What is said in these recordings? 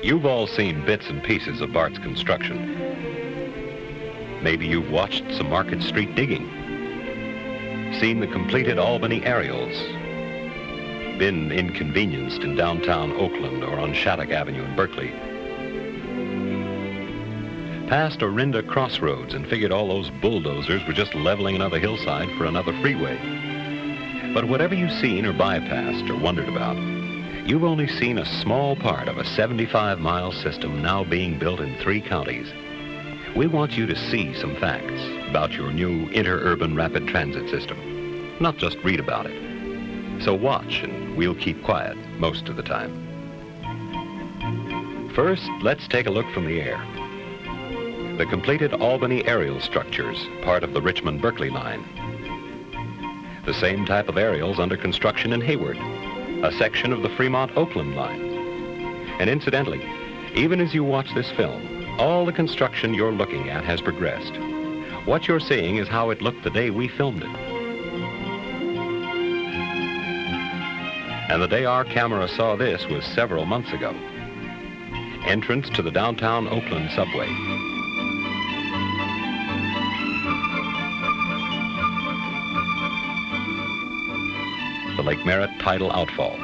You've all seen bits and pieces of BART's construction. Maybe you've watched some Market Street digging, seen the completed Albany aerials, been inconvenienced in downtown Oakland or on Shattuck Avenue in Berkeley, passed Orinda Crossroads and figured all those bulldozers were just leveling another hillside for another freeway. But whatever you've seen or bypassed or wondered about, you've only seen a small part of a 75-mile system now being built in 3 counties. We want you to see some facts about your new interurban rapid transit system, not just read about it. So watch, and we'll keep quiet most of the time. First, let's take a look from the air. The completed Albany aerial structures, part of the Richmond-Berkeley line. The same type of aerials under construction in Hayward, a section of the Fremont-Oakland line. And incidentally, even as you watch this film, all the construction you're looking at has progressed. What you're seeing is how it looked the day we filmed it. And the day our camera saw this was several months ago. Entrance to the downtown Oakland subway. The Lake Merritt tidal outfall.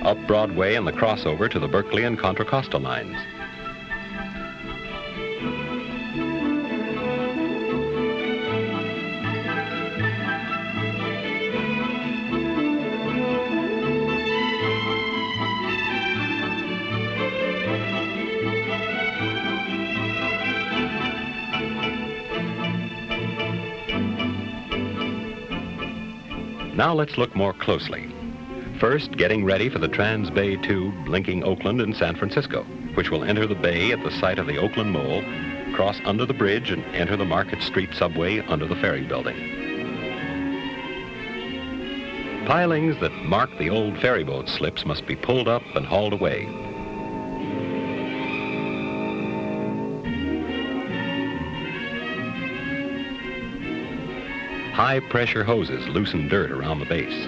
Up Broadway and the crossover to the Berkeley and Contra Costa lines. Now let's look more closely. First, getting ready for the Trans-Bay Tube linking Oakland and San Francisco, which will enter the bay at the site of the Oakland Mole, cross under the bridge, and enter the Market Street subway under the ferry building. Pilings that mark the old ferryboat slips must be pulled up and hauled away. High-pressure hoses loosen dirt around the base.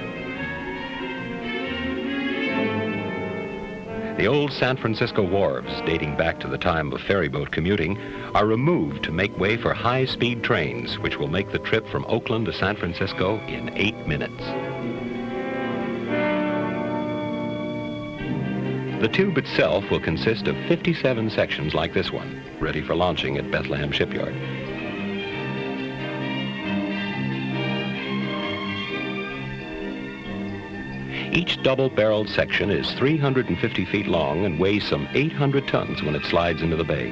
The old San Francisco wharves, dating back to the time of ferryboat commuting, are removed to make way for high-speed trains, which will make the trip from Oakland to San Francisco in 8 minutes. The tube itself will consist of 57 sections like this one, ready for launching at Bethlehem Shipyard. Each double-barreled section is 350 feet long and weighs some 800 tons when it slides into the bay.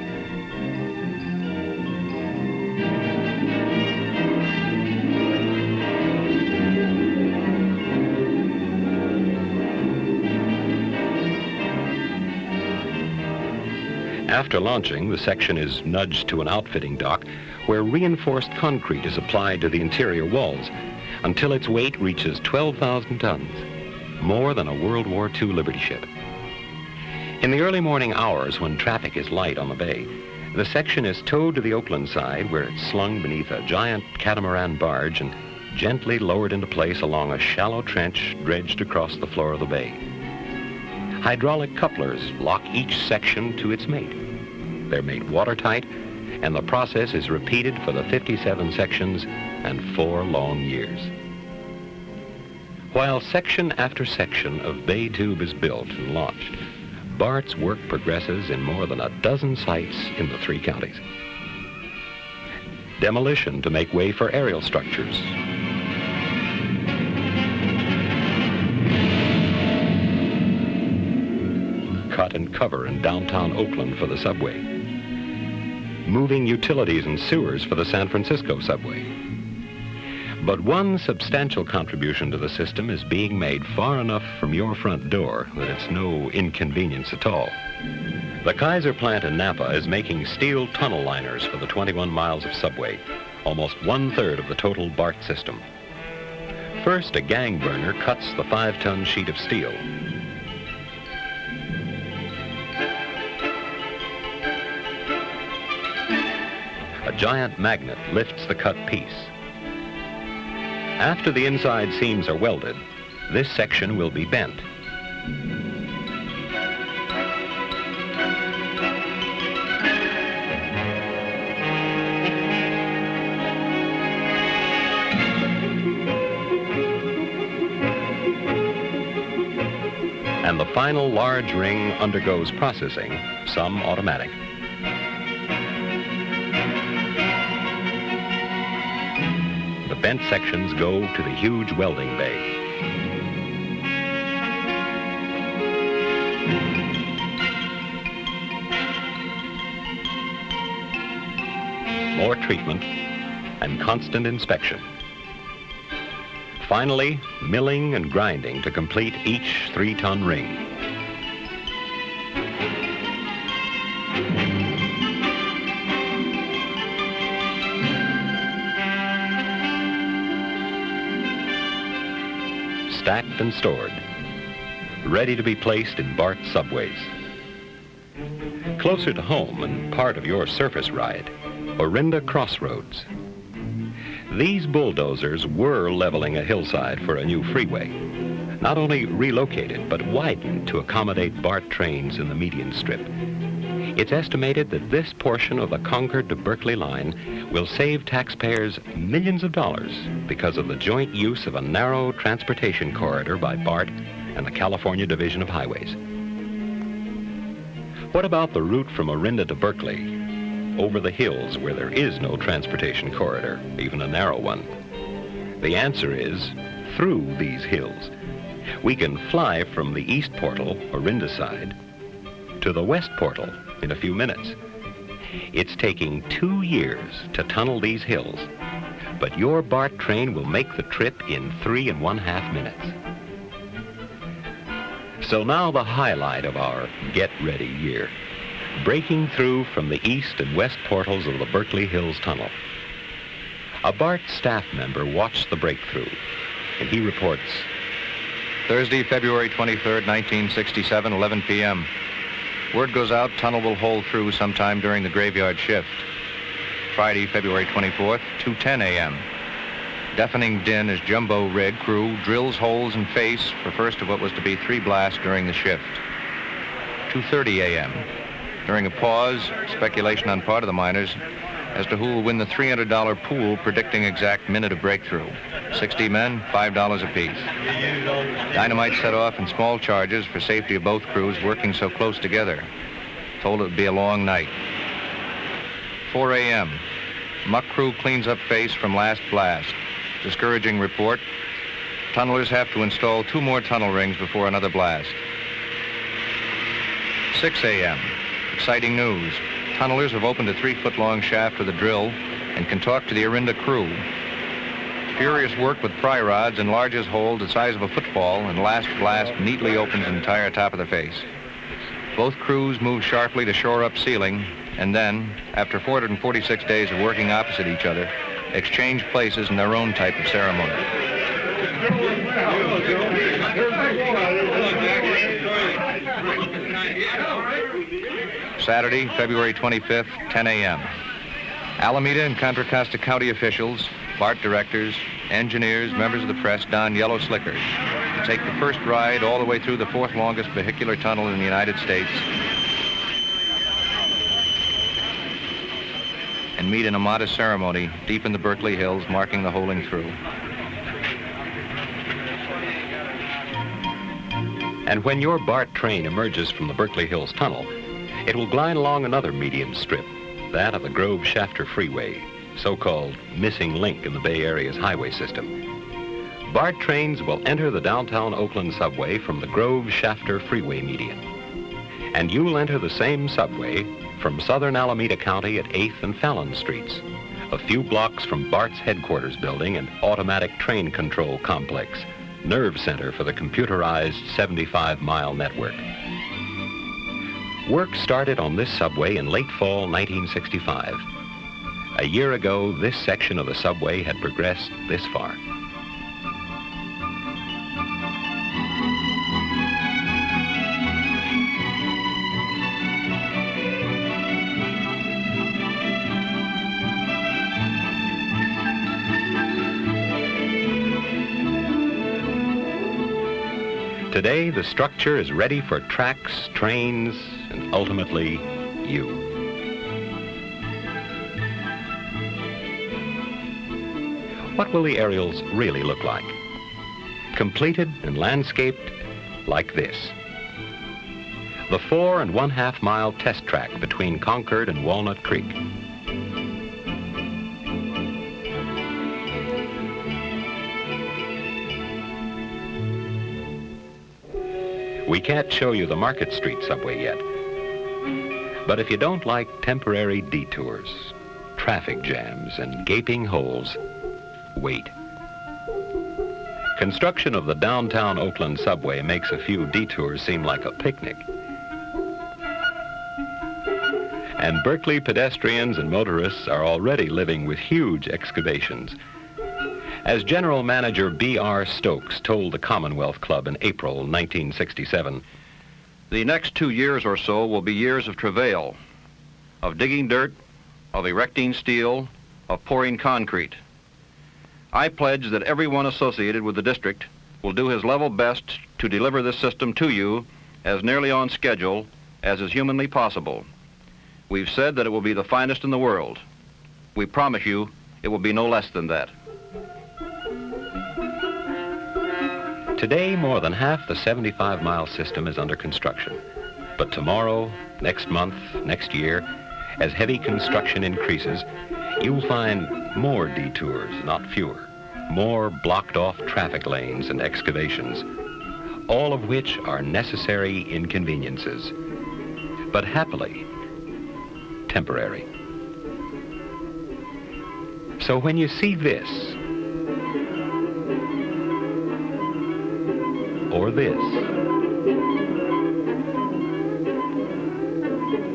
After launching, the section is nudged to an outfitting dock where reinforced concrete is applied to the interior walls until its weight reaches 12,000 tons. More than a World War II Liberty ship. In the early morning hours when traffic is light on the bay, the section is towed to the Oakland side where it's slung beneath a giant catamaran barge and gently lowered into place along a shallow trench dredged across the floor of the bay. Hydraulic couplers lock each section to its mate. They're made watertight, and the process is repeated for the 57 sections and 4 long years. While section after section of bay tube is built and launched, BART's work progresses in more than a dozen sites in the 3 counties. Demolition to make way for aerial structures. Cut and cover in downtown Oakland for the subway. Moving utilities and sewers for the San Francisco subway. But one substantial contribution to the system is being made far enough from your front door that it's no inconvenience at all. The Kaiser plant in Napa is making steel tunnel liners for the 21 miles of subway, almost 1/3 of the total BART system. First, a gang burner cuts the 5-ton sheet of steel. giant magnet lifts the cut piece. After the inside seams are welded, this section will be bent. And the final large ring undergoes processing, some automatic. The bent sections go to the huge welding bay. More treatment and constant inspection. Finally, milling and grinding to complete each 3-ton ring. Stacked and stored, ready to be placed in BART subways. Closer to home and part of your surface ride, Orinda Crossroads. These bulldozers were leveling a hillside for a new freeway, not only relocated, but widened to accommodate BART trains in the median strip. It's estimated that this portion of the Concord to Berkeley line will save taxpayers millions of dollars because of the joint use of a narrow transportation corridor by BART and the California Division of Highways. What about the route from Orinda to Berkeley, over the hills where there is no transportation corridor, even a narrow one? The answer is through these hills. We can fly from the east portal, Orinda side, to the west portal in a few minutes. It's taking 2 years to tunnel these hills, but your BART train will make the trip in 3½ minutes. So now the highlight of our Get Ready year, breaking through from the east and west portals of the Berkeley Hills Tunnel. A BART staff member watched the breakthrough, and he reports, Thursday, February 23rd, 1967, 11 p.m. Word goes out, tunnel will hold through sometime during the graveyard shift. Friday, February 24th, 2:10 a.m. Deafening din as jumbo rig crew drills holes and face for first of what was to be 3 blasts during the shift. 2:30 a.m. During a pause, speculation on part of the miners as to who will win the $300 pool predicting exact minute of breakthrough. 60 men, $5 apiece. Dynamite set off in small charges for safety of both crews working so close together. Told it would be a long night. 4 a.m. Muck crew cleans up face from last blast. Discouraging report. Tunnelers have to install 2 more tunnel rings before another blast. 6 a.m. Exciting news. Tunnelers have opened a 3-foot-long shaft with a drill and can talk to the Orinda crew. Furious work with pry rods enlarges hole the size of a football, and last blast neatly opens the entire top of the face. Both crews move sharply to shore up ceiling, and then, after 446 days of working opposite each other, exchange places in their own type of ceremony. Saturday, February 25th, 10 a.m. Alameda and Contra Costa County officials, BART directors, engineers, members of the press don yellow slickers to take the first ride all the way through the 4th longest vehicular tunnel in the United States and meet in a modest ceremony deep in the Berkeley Hills, marking the holing through. And when your BART train emerges from the Berkeley Hills Tunnel, it will glide along another median strip, that of the Grove Shafter Freeway, so-called missing link in the Bay Area's highway system. BART trains will enter the downtown Oakland subway from the Grove Shafter Freeway median. And you'll enter the same subway from southern Alameda County at 8th and Fallon Streets, a few blocks from BART's headquarters building and automatic train control complex, nerve center for the computerized 75-mile network. Work started on this subway in late fall 1965. A year ago, this section of the subway had progressed this far. Today, the structure is ready for tracks, trains, and ultimately, you. What will the aerials really look like? Completed and landscaped like this. The 4 1/2 mile test track between Concord and Walnut Creek. We can't show you the Market Street subway yet. But if you don't like temporary detours, traffic jams, and gaping holes, wait. Construction of the downtown Oakland subway makes a few detours seem like a picnic. And Berkeley pedestrians and motorists are already living with huge excavations. As General Manager B.R. Stokes told the Commonwealth Club in April 1967, "The next 2 years or so will be years of travail, of digging dirt, of erecting steel, of pouring concrete. I pledge that everyone associated with the district will do his level best to deliver this system to you as nearly on schedule as is humanly possible. We've said that it will be the finest in the world. We promise you it will be no less than that." Today, more than half the 75-mile system is under construction. But tomorrow, next month, next year, as heavy construction increases, you'll find more detours, not fewer, more blocked-off traffic lanes and excavations, all of which are necessary inconveniences, but happily temporary. So when you see this, or this,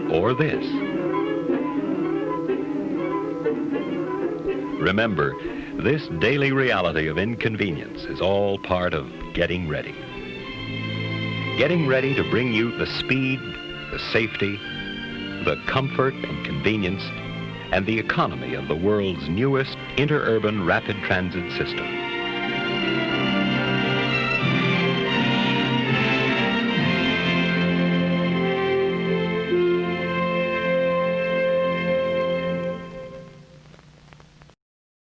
or this, remember, this daily reality of inconvenience is all part of getting ready. Getting ready to bring you the speed, the safety, the comfort and convenience, and the economy of the world's newest interurban rapid transit system.